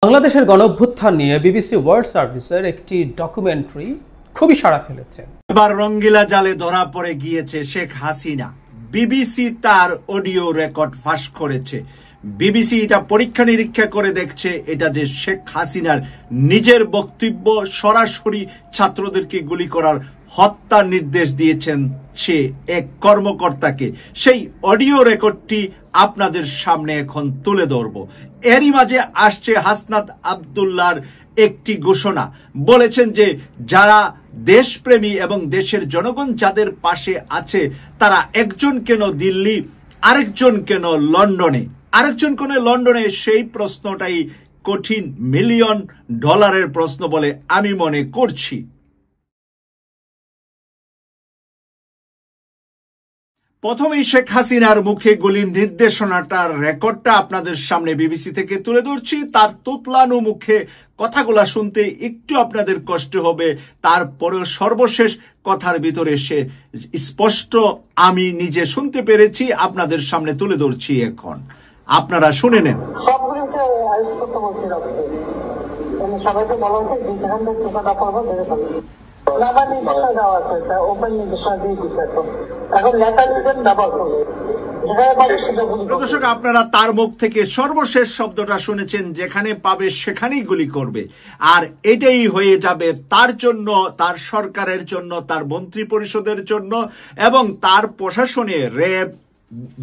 বাংলাদেশের গণঅভ্যুত্থান নিয়ে বিবিসি ওয়ার্ল্ড সার্ভিসের একটি ডকুমেন্টারি খুবই সাড়া ফেলেছে। এবার রঙ্গিলা জালে ধরা পড়ে গিয়েছে শেখ হাসিনা। বিবিসি তার অডিও রেকর্ড ফাঁস করেছে। বিবিসি এটা পরীক্ষা নিরীক্ষা করে দেখছে এটা যে শেখ হাসিনার নিজের বক্তব্য সরাসরি ছাত্রদেরকে গুলি করার হত্যার নির্দেশ দিয়েছেন সে এক কর্মকর্তাকে। সেই অডিও রেকর্ডটি আপনাদের সামনে এখন তুলে ধরব। এরই মাঝে আসছে হাসনাত আব্দুল্লাহর একটি ঘোষণা। বলেছেন যে যারা দেশপ্রেমী এবং দেশের জনগণ যাদের পাশে আছে তারা একজন কেন দিল্লি, আরেকজন কেন লন্ডনে, আরেকজন কেন লন্ডনে, সেই প্রশ্নটাই কঠিন $1,000,000 প্রশ্ন বলে আমি মনে করছি। প্রথমেই শেখ হাসিনার মুখে গুলির নির্দেশনাটার রেকর্ডটা আপনাদের সামনে বিবিসি থেকে তুলে ধরছি। তার তোতলানো মুখে কথাগুলা শুনতে একটু আপনাদের কষ্ট হবে, তারপরেও সর্বশেষ কথার ভিতরে সে স্পষ্ট আমি নিজে শুনতে পেরেছি, আপনাদের সামনে তুলে ধরছি। এখন আপনারা শুনে নেন। সবাইকে বলা হচ্ছে যেখান থেকে টোকাটা পাবো দর্শক, আপনারা তার মুখ থেকে সর্বশেষ শব্দটা শুনেছেন, যেখানে পাবে সেখানেই গুলি করবে। আর এটাই হয়ে যাবে তার জন্য, তার সরকারের জন্য, তার মন্ত্রী পরিষদের জন্য এবং তার প্রশাসনে র্যাব,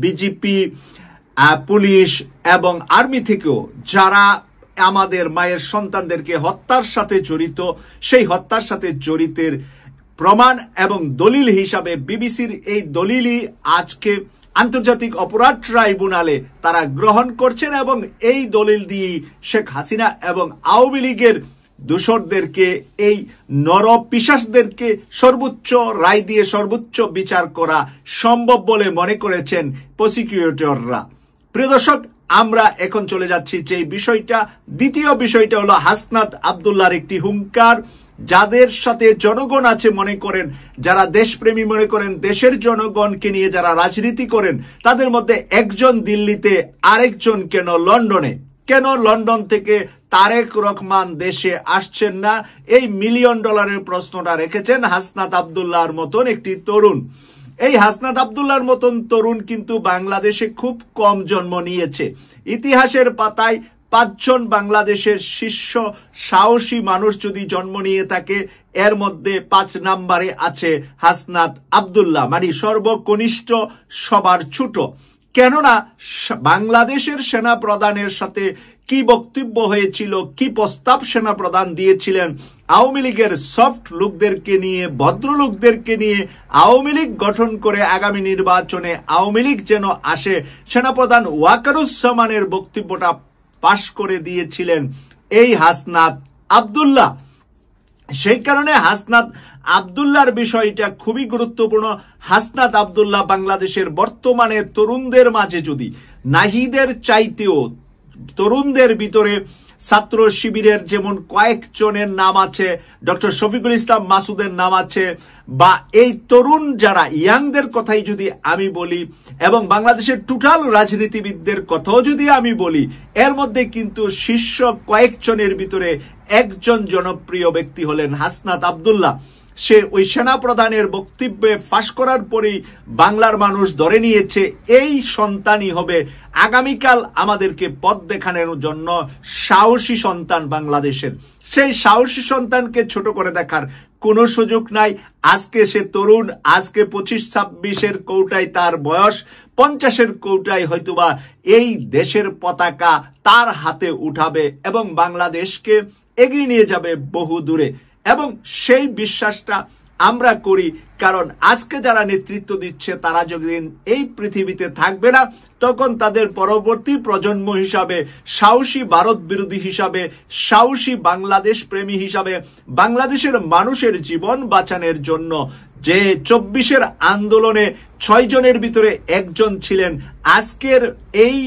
বিজিপি, পুলিশ এবং আর্মি থেকেও যারা আমাদের মায়ের সন্তানদেরকে হত্যার সাথে জড়িত, সেই হত্যার সাথে জড়িতের প্রমাণ এবং দলিল হিসাবে বিবিসির এই দলিলই আজকে আন্তর্জাতিক অপরাধ ট্রাইব্যুনালে তারা গ্রহণ করছেন এবং এই দলিল দিয়ে শেখ হাসিনা এবং আওয়ামী লীগের দোষরদেরকে, এই নরপিশাচদেরকে সর্বোচ্চ রায় দিয়ে সর্বোচ্চ বিচার করা সম্ভব বলে মনে করেছেন প্রসিকিউটররা। প্রিয় দর্শক, আমরা এখন চলে যাচ্ছি যে বিষয়টা, দ্বিতীয় বিষয়টা হলো হাসনাত আব্দুল্লাহর একটি হুঙ্কার। যাদের সাথে জনগণ আছে মনে করেন, যারা দেশপ্রেমী মনে করেন, দেশের জনগণকে নিয়ে যারা রাজনীতি করেন, তাদের মধ্যে একজন দিল্লিতে, আরেকজন কেন লন্ডনে। কেন লন্ডন থেকে তারেক রহমান দেশে আসছেন না, এই $1,000,000 প্রশ্নটা রেখেছেন হাসনাত আব্দুল্লাহর মতন একটি তরুণ। এই হাসনাত আব্দুল্লাহর মতন তরুণ কিন্তু বাংলাদেশে খুব কম জন্ম নিয়েছে। ইতিহাসের পাতায় 5 জন বাংলাদেশের শীর্ষ সাহসী মানুষ যদি জন্ম নিয়ে থাকে, এর মধ্যে 5 নম্বরে আছে হাসনাত আব্দুল্লাহ, মানে সর্বকনিষ্ঠ, সবার ছোট। কেননা বাংলাদেশের সেনা প্রধানের সাথে কি বক্তব্য হয়েছিল, কি প্রস্তাব সেনা প্রধান দিয়েছিলেন আওয়ামী লীগের সফট লোকদেরকে নিয়ে, ভদ্রলোকদেরকে নিয়ে আওয়ামী লীগ গঠন করে আগামী নির্বাচনে আওয়ামী লীগ যেন আসে, সেনাপ্রধান ওয়াকারুজ্জামানের বক্তব্যটা পাশ করে দিয়েছিলেন এই হাসনাত আব্দুল্লাহ। সেই কারণে হাসনাত আব্দুল্লাহর বিষয়টা খুবই গুরুত্বপূর্ণ। হাসনাত আব্দুল্লাহ বাংলাদেশের বর্তমানে তরুণদের মাঝে যদি নাহিদের চাইতেও তরুণদের ভিতরে ছাত্র শিবিরের যেমন কয়েকজনের নাম আছে, ডক্টর শফিকুল ইসলাম মাসুদের নাম আছে, বা এই তরুণ যারা ইয়াংদের কথাই যদি আমি বলি এবং বাংলাদেশের টোটাল রাজনীতিবিদদের কথাও যদি আমি বলি, এর মধ্যে কিন্তু শীর্ষ কয়েকজনের ভিতরে একজন জনপ্রিয় ব্যক্তি হলেন হাসনাত আব্দুল্লাহ। সে ওই সেনা প্রধানের বক্তব্যে ফাঁস করার পরেই বাংলার মানুষ ধরে নিয়েছে এই সন্তানই হবে আগামীকাল আমাদেরকে পথ দেখানোর জন্য সাহসী সন্তান বাংলাদেশের। সেই সাহসী সন্তানকে ছোট করে দেখার কোনো সুযোগ নাই। আজকে সে তরুণ, আজকে 25-26-এর কৌটায় তার বয়স, 50-এর কৌটায় হয়তোবা এই দেশের পতাকা তার হাতে উঠাবে এবং বাংলাদেশকে এগিয়ে নিয়ে যাবে বহু দূরে। এবং সেই বিশ্বাসটা আমরা করি, কারণ আজকে যারা নেতৃত্ব দিচ্ছে তারা যতদিন এই পৃথিবীতে থাকবে না, তখন তাদের পরবর্তী প্রজন্ম হিসাবে, সাহসী ভারত বিরোধী হিসাবে, সাহসী বাংলাদেশ প্রেমী হিসাবে, বাংলাদেশের মানুষের জীবন বাঁচানোর জন্য যে 24-এর আন্দোলনে 6 জনের ভিতরে একজন ছিলেন, আজকের এই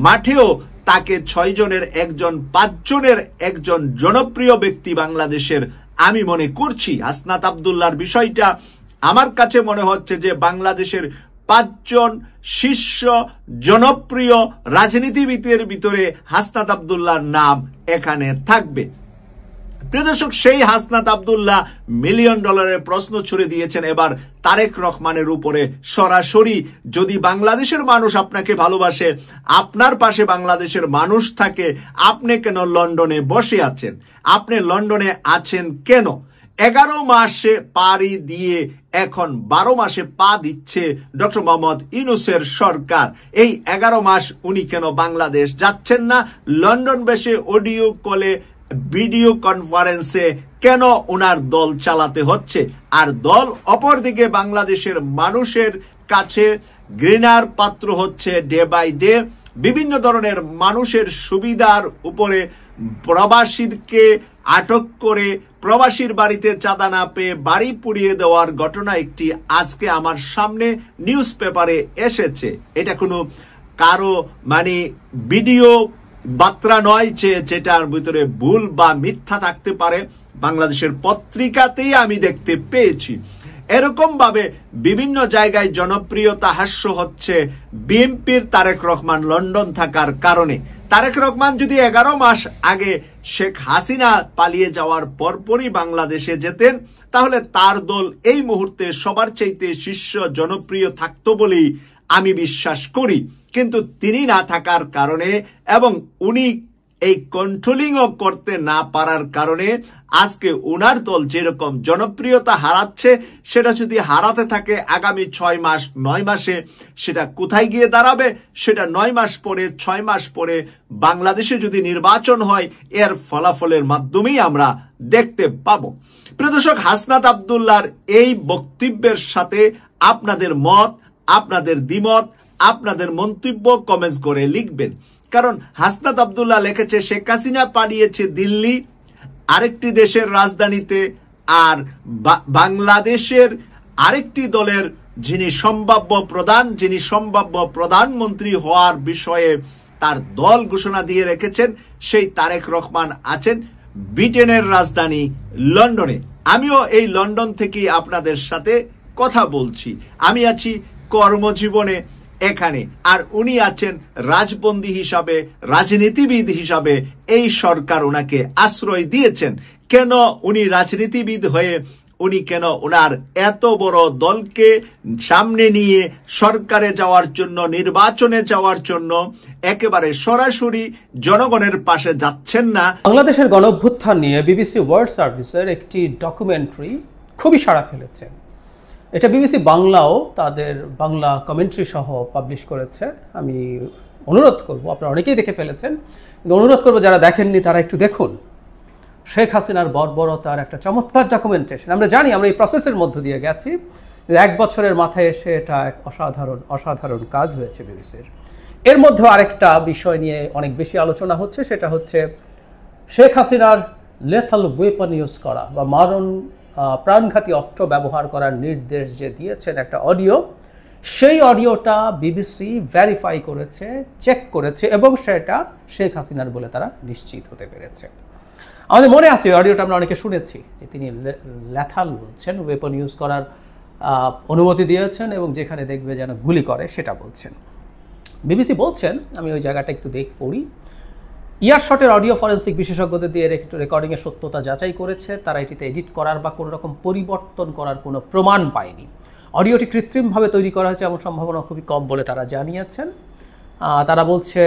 মাঠেও তাকে 6 জনের একজন, 5 জনের একজন জনপ্রিয় ব্যক্তি বাংলাদেশের আমি মনে করছি। হাসনাত আব্দুল্লাহর বিষয়টা আমার কাছে মনে হচ্ছে যে বাংলাদেশের 5 জন শীর্ষ জনপ্রিয় রাজনীতিবিদের ভিতরে হাসনাত আব্দুল্লাহর নাম এখানে থাকবে। প্রিয় দর্শক, সেই হাসনাত আব্দুল্লাহ মিলিয়ন ডলারের প্রশ্ন ছুড়ে দিয়েছেন এবার তারেক রহমানের উপরে সরাসরি। যদি বাংলাদেশের মানুষ আপনাকে ভালোবাসে, আপনার পাশে বাংলাদেশের মানুষ থাকে, আপনি কেন লন্ডনে বসে আছেন? আপনি লন্ডনে আছেন কেন? 11 মাসে পাড়ি দিয়ে এখন 12 মাসে পা দিচ্ছে ডক্টর মোহাম্মদ ইউনূসের সরকার। এই 11 মাস উনি কেন বাংলাদেশ যাচ্ছেন না? লন্ডন বসে অডিও কলে, ভিডিও কনফারেন্সে কেন ওনার দল চালাতে হচ্ছে? আর দল অপরদিকে বাংলাদেশের মানুষের কাছে ঘৃণার পাত্র হচ্ছে ডে বাই ডে। বিভিন্ন ধরনের মানুষের সুবিধার উপরে প্রবাসীকে আটক করে প্রবাসীর বাড়িতে চাঁদা না পেয়ে বাড়ি পুড়িয়ে দেওয়ার ঘটনা একটি আজকে আমার সামনে নিউজ পেপারে এসেছে। এটা কোনো কারো ভিডিও বার্তা নয় যে যেটার ভিতরে ভুল বা মিথ্যা থাকতে পারে, বাংলাদেশের পত্রিকাতেই আমি দেখতে পেয়েছি। এরকম ভাবে বিভিন্ন জায়গায় জনপ্রিয়তা হ্রাস হচ্ছে বিএনপির তারেক রহমান লন্ডন থাকার কারণে। তারেক রহমান যদি 11 মাস আগে শেখ হাসিনা পালিয়ে যাওয়ার পরপরই বাংলাদেশে যেতেন, তাহলে তার দল এই মুহূর্তে সবার চাইতে শীর্ষ জনপ্রিয় থাকতো বলেই আমি বিশ্বাস করি। কিন্তু তিনি না থাকার কারণে এবং উনি এই কন্ট্রোলিংও করতে না পারার কারণে আজকে উনার দল যেরকম জনপ্রিয়তা হারাচ্ছে, সেটা যদি হারাতে থাকে আগামী 6 মাস 9 মাসে সেটা কোথায় গিয়ে দাঁড়াবে? সেটা 9 মাস পরে 6 মাস পরে বাংলাদেশে যদি নির্বাচন হয়, এর ফলাফলের মাধ্যমেই আমরা দেখতে পাবো। প্রিয় দর্শক, হাসনাত আব্দুল্লাহর এই বক্তব্যের সাথে আপনাদের মত, আপনাদের দ্বিমত, আপনাদের মন্তব্য কমেন্টস করে লিখবেন। কারণ হাসনাত আব্দুল্লাহ লিখেছে শেখ হাসিনা পালিয়েছে দিল্লি, আরেকটি দেশের রাজধানীতে, আর বাংলাদেশের আরেকটি দলের যিনি সম্ভাব্য প্রধানমন্ত্রী হওয়ার বিষয়ে তার দল ঘোষণা দিয়ে রেখেছেন, সেই তারেক রহমান আছেন ব্রিটেনের রাজধানী লন্ডনে। আমিও এই লন্ডন থেকেই আপনাদের সাথে কথা বলছি। আমি আছি কর্মজীবনে এখানে, আর উনি আছেন রাজবন্দী হিসাবে, রাজনীতিবিদ হিসাবে। এই সরকার ওনাকে আশ্রয় দিয়েছেন। কেন উনি রাজনীতিবিদ হয়ে উনি কেন ওনার এত বড় দলকে সামনে নিয়ে সরকারে যাওয়ার জন্য, নির্বাচনে যাওয়ার জন্য একেবারে সরাসরি জনগণের পাশে যাচ্ছেন না? বাংলাদেশের গণঅভ্যুত্থান নিয়ে বিবিসি ওয়ার্ল্ড সার্ভিসের একটি ডকুমেন্টারি খুবই সাড়া ফেলেছে। এটা বিবিসি বাংলাও তাদের বাংলা কমেন্ট্রি সহ পাবলিশ করেছে। আমি অনুরোধ করব, আপনারা অনেকেই দেখে ফেলেছেন, কিন্তু অনুরোধ করব যারা দেখেননি তারা একটু দেখুন। শেখ হাসিনার বর্বরতার একটা চমৎকার ডকুমেন্টেশন। আমরা জানি, আমরা এই প্রসেসের মধ্য দিয়ে গেছি। 1 বছরের মাথায় এসে এটা এক অসাধারণ কাজ হয়েছে বিবিসির। এর মধ্যে আরেকটা বিষয় নিয়ে অনেক বেশি আলোচনা হচ্ছে, সেটা হচ্ছে শেখ হাসিনার লেথাল ওয়েপন ইউজ করা বা প্রাণঘাতী অস্ত্র ব্যবহার করার নির্দেশ যে দিয়েছেন একটা অডিও, সেই অডিওটা বিবিসি ভেরিফাই করেছে, চেক করেছে এবং সেটা শেখ হাসিনার বলে তারা নিশ্চিত হতে পেরেছে। আমাদের মনে আছে অডিওটা আমরা অনেকে শুনেছি যে তিনি লেথাল বলছেন, ওয়েপন ইউজ করার অনুমতি দিয়েছেন এবং যেখানে দেখবে যেন গুলি করে সেটা বলছেন। বিবিসি বলছেন, আমি ওই জায়গাটা একটু পড়ি। ইয়ারশটের অডিও ফরেন্সিক বিশেষজ্ঞদের দিয়ে রেকর্ডিংয়ের সত্যতা যাচাই করেছে। তারা এটিতে এডিট করার বা কোনো রকম পরিবর্তন করার কোনো প্রমাণ পায়নি। অডিওটি কৃত্রিমভাবে তৈরি করা হয়েছে এমন সম্ভাবনা খুবই কম বলে তারা জানিয়েছেন। তারা বলছে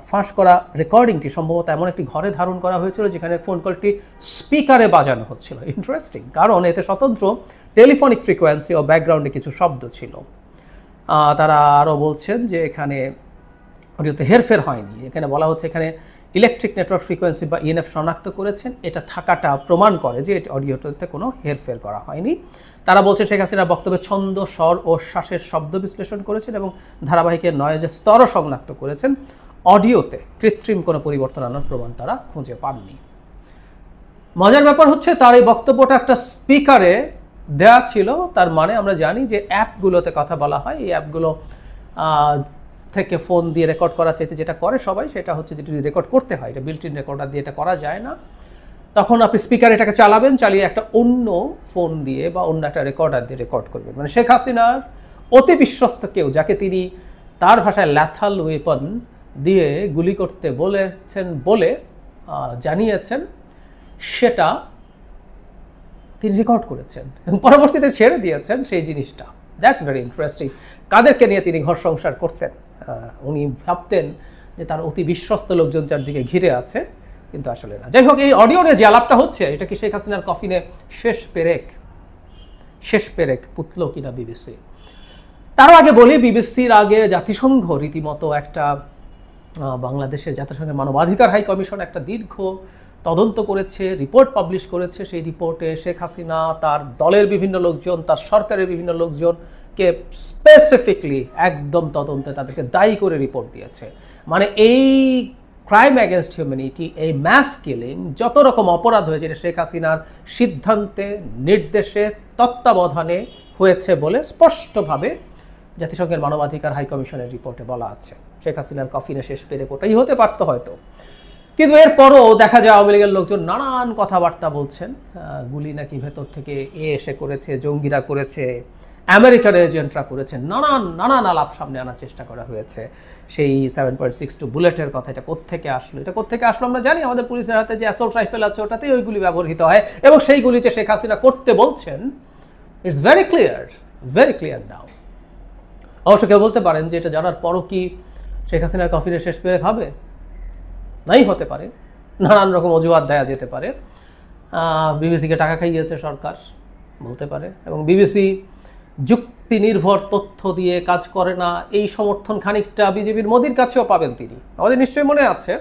ফাঁস করা রেকর্ডিংটি সম্ভবত এমন একটি ঘরে ধারণ করা হয়েছিল যেখানে ফোন কলটি স্পিকারে বাজানো হচ্ছিল। ইন্টারেস্টিং, কারণ এতে স্বতন্ত্র টেলিফোনিক ফ্রিকোয়েন্সি ও ব্যাকগ্রাউন্ডে কিছু শব্দ ছিল। তারা আরও বলছেন যে এখানে অডিওতে হেরফের হয়নি। এখানে বলা হচ্ছে এখানে ইলেকট্রিক নেটওয়ার্ক ফ্রিকোয়েন্সি বা ইএনএফ শনাক্ত করেছেন। এটা থাকাটা প্রমাণ করে যে অডিওতে কোনো হেরফের করা হয়নি। তারা বলছে শেখ হাসিনার বক্তব্যে ছন্দ, স্বর ও শ্বাসের শব্দ বিশ্লেষণ করেছেন এবং ধারাবাহিকের নয়েজের স্তরও শনাক্ত করেছেন। অডিওতে কৃত্রিম কোনো পরিবর্তন আনার প্রমাণ তারা খুঁজে পাননি। মজার ব্যাপার হচ্ছে তার এই বক্তব্যটা একটা স্পিকারে দেয়া ছিল। তার মানে আমরা জানি যে অ্যাপগুলোতে কথা বলা হয়, এই অ্যাপগুলো থেকে ফোন দিয়ে রেকর্ড করা চাইতে যেটা করে সবাই, সেটা হচ্ছে যেটা রেকর্ড করতে হয়, এটা বিল্ট ইন রেকর্ডার দিয়ে এটা করা যায় না। তখন আপনি স্পিকার এটাকে চালাবেন, চালিয়ে একটা অন্য ফোন দিয়ে বা অন্য একটা রেকর্ডার দিয়ে রেকর্ড করবেন। মানে শেখ হাসিনার অতি বিশ্বস্ত কেউ, যাকে তিনি তার ভাষায় ল্যাথাল ওয়েপন দিয়ে গুলি করতে বলেছেন বলে জানিয়েছেন, সেটা তিনি রেকর্ড করেছেন এবং পরবর্তীতে ছেড়ে দিয়েছেন সেই জিনিসটা। That's very interesting. কাদেরকে নিয়ে তিনি ঘর সংসার করতেন? উনি ভাবতেন যে তার অতি বিশ্বস্ত লোকজন যার দিকে ঘিরে আছে, কিন্তু আসলে না। যাই হোক, এই অডিও নিয়ে যে আলাপটা হচ্ছে, এটা কি শেখ হাসিনার কফিনে শেষ পেরেক পুতল কিনা বিবিসি? তারও আগে বলি, বিবিসির আগে জাতিসংঘ রীতিমতো একটা বাংলাদেশের জাতিসংঘের মানবাধিকার হাই কমিশন একটা দীর্ঘ তদন্ত করেছে, রিপোর্ট পাবলিশ করেছে। সেই রিপোর্টে শেখ হাসিনা, তার দলের বিভিন্ন লোকজন, তার সরকারের বিভিন্ন লোকজনকে স্পেসিফিকলি একদম তদন্তে তাদেরকে দায়ী করে রিপোর্ট দিয়েছে। মানে এই ক্রাইম অ্যাগেনস্ট হিউম্যানিটি, এই ম্যাস কিলিং, যত রকম অপরাধ হয়েছে, এটা শেখ হাসিনার সিদ্ধান্তে, নির্দেশে, তত্ত্বাবধানে হয়েছে বলে স্পষ্টভাবে জাতিসংঘের মানবাধিকার হাই কমিশনের রিপোর্টে বলা আছে। শেখ হাসিনার কফিনে শেষ পেরেক ওটাই হতে পারতো হয়তো, কিন্তু এরপরও দেখা যায় আওয়ামী লীগের লোকজন নানান কথাবার্তা বলছেন। গুলি নাকি ভেতর থেকে এসে করেছে, জঙ্গিরা করেছে, আমেরিকান এজেন্টরা করেছে, নানান আলাপ সামনে আনার চেষ্টা করা হয়েছে। সেই 7.62 বুলেটের কথা, এটা কোত্থেকে আসলো আমরা জানি। আমাদের পুলিশের হাতে যে অ্যাসল্ট রাইফেল আছে, ওটাতেই ওইগুলি ব্যবহৃত হয়, এবং সেইগুলি যে শেখ হাসিনা করতে বলছেন, ইটস ভেরি ক্লিয়ার নাও। অবশ্য কেউ বলতে পারেন যে এটা জানার পরও কি শেখ হাসিনার কফিনে শেষ পেরেক হবে? নাই হতে পারে, নানান রকম অজুহাত দেয়া যেতে পারে। বিবিসিকে টাকা খাইয়েছে সরকার, বলতে পারে, এবং বিবিসি যুক্তি নির্ভর তথ্য দিয়ে কাজ করে না, এই সমর্থন খানিকটা বিজেপির মোদির কাছেও পাবেন তিনি। আমাদের নিশ্চয়ই মনে আছে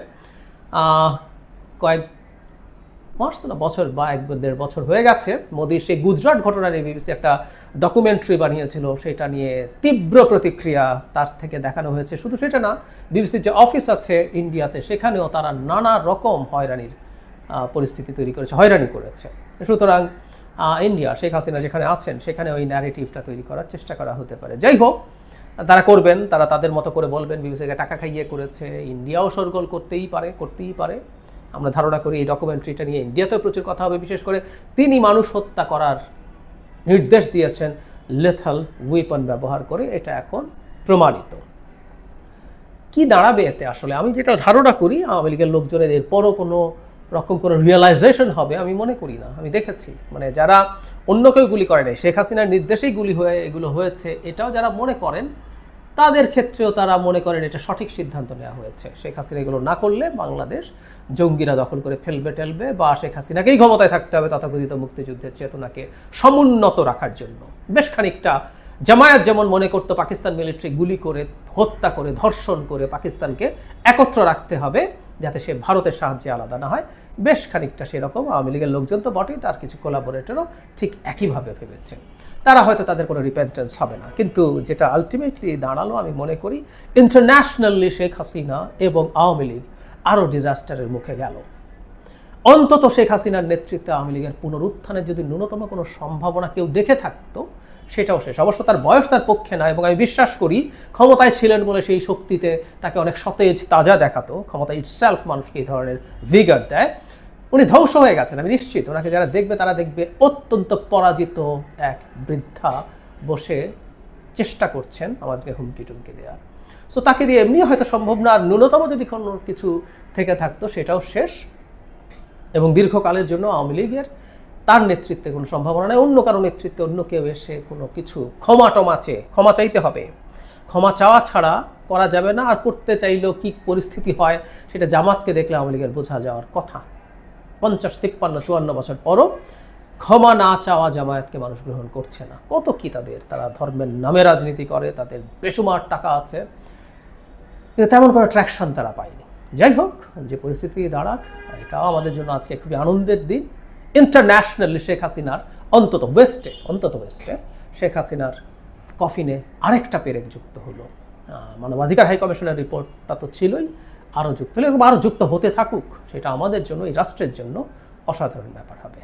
কয়েক মাস না বছর বা 1-1.5 বছর হয়ে গেছে, মোদির সেই গুজরাট ঘটনা নিয়ে বিবিসি একটা ডকুমেন্টারি বানিয়েছিল। সেটা নিয়ে তীব্র প্রতিক্রিয়া তার থেকে দেখানো হয়েছে। শুধু সেটা না, বিবিসির যে অফিস আছে ইন্ডিয়াতে, সেখানেও তারা নানা রকম হয়রানির পরিস্থিতি তৈরি করেছে, হয়রানি করেছে। সুতরাং ইন্ডিয়া, শেখ হাসিনা যেখানে আছেন, সেখানে ওই ন্যারেটিভটা তৈরি করার চেষ্টা করা হতে পারে। যাই হোক, তারা করবেন, তারা তাদের মতো করে বলবেন বিবিসিকে টাকা খাইয়ে করেছে। ইন্ডিয়াও সরগোল করতেই পারে। আমরা ধারণা করি এই ডকুমেন্টারিটা নিয়ে ইন্ডিয়াতেও প্রচুর কথা হবে। বিশেষ করে তিনি মানুষ হত্যা করার নির্দেশ দিয়েছেন লেথাল ওয়েপন ব্যবহার করে, এটা এখন প্রমাণিত। কি দাঁড়াবে এতে? আসলে আমি যেটা ধারণা করি, আওয়ামী লীগের লোকজনের এরপরও কোনো রিয়েলাইজেশন হবে আমি মনে করি না। আমি দেখেছি, মানে যারা অন্য কেউ গুলি করে নাই, শেখ হাসিনার নির্দেশেই এগুলো হয়েছে, এটাও যারা মনে করেন, তাদের ক্ষেত্রেও তারা মনে করেন এটা সঠিক সিদ্ধান্ত নেওয়া হয়েছে। শেখ হাসিনা এগুলো না করলে বাংলাদেশ জঙ্গিরা দখল করে ফেলবে, বা শেখ হাসিনাকেই ক্ষমতায় থাকতে হবে তথাকথিত মুক্তিযুদ্ধের চেতনাকে সমুন্নত রাখার জন্য। বেশ খানিকটা জামায়াত যেমন মনে করতো পাকিস্তান মিলিটারি গুলি করে, হত্যা করে, ধর্ষণ করে পাকিস্তানকে একত্র রাখতে হবে যাতে সে ভারতের সাহায্যে আলাদা না হয়, বেশ খানিকটা সেরকম আওয়ামী লীগের লোকজন তো বটেই, তার কিছু কোলাবোরেটরও ঠিক একইভাবে ভেবেছে। তারা হয়তো তাদের কোনো রিপেন্টেন্স হবে না, কিন্তু যেটা আলটিমেটলি দাঁড়ালো, আমি মনে করি ইন্টারন্যাশনালি শেখ হাসিনা এবং আওয়ামী লীগ আরও ডিজাস্টারের মুখে গেল। অন্তত শেখ হাসিনার নেতৃত্বে আওয়ামী লীগের পুনরুত্থানের যদি ন্যূনতম কোনো সম্ভাবনা কেউ দেখে থাকতো, সেটাও শেষ। অবশ্য তার বয়স তার পক্ষে না, এবং আমি বিশ্বাস করি ক্ষমতায় ছিলেন বলে সেই শক্তিতে তাকে অনেক সতেজ তাজা দেখাতো। ক্ষমতা ইটসেলফ মানুষকে এই ধরনের ভিগার দেয়। উনি ধ্বংস হয়ে গেছেন, আমি নিশ্চিত। ওনাকে যারা দেখবে তারা দেখবে অত্যন্ত পরাজিত এক বৃদ্ধা বসে চেষ্টা করছেন আমাদেরকে হুমকি টুমকি দেওয়ার। সো তাকে দিয়ে এমনি হয়তো সম্ভব না, আর ন্যূনতম যদি কোনো কিছু থেকে থাকতো সেটাও শেষ। এবং দীর্ঘকালের জন্য আওয়ামী লীগের তার নেতৃত্বে কোনো সম্ভাবনা নেই। অন্য কারো নেতৃত্বে অন্য কেউ এসে কোনো কিছু ক্ষমা চাইতে হবে। ক্ষমা চাওয়া ছাড়া করা যাবে না। আর করতে চাইলেও কি পরিস্থিতি হয় সেটা জামাতকে দেখলে আওয়ামী লীগের বোঝা যাওয়ার কথা। 50, 53, 54 বছর পরও ক্ষমা না চাওয়া জামায়াতকে মানুষ গ্রহণ করছে না। কত কি তারা ধর্মের নামে রাজনীতি করে, তাদের বেসুমার টাকা আছে, কিন্তু তেমন কোনো ট্র্যাকশন তারা পায়নি। যাই হোক, যে পরিস্থিতি দাঁড়াক, এটাও আমাদের জন্য আজকে খুবই আনন্দের দিন। ইন্টারন্যাশনালি শেখ হাসিনার অন্তত ওয়েস্টে শেখ হাসিনার কফিনে আরেকটা পেরেক যুক্ত হলো। মানবাধিকার হাই কমিশনের রিপোর্টটা তো ছিলই, আরও যুক্ত হলো, এবং আরও যুক্ত হতে থাকুক। সেটা আমাদের জন্য, এই রাষ্ট্রের জন্য অসাধারণ ব্যাপার হবে।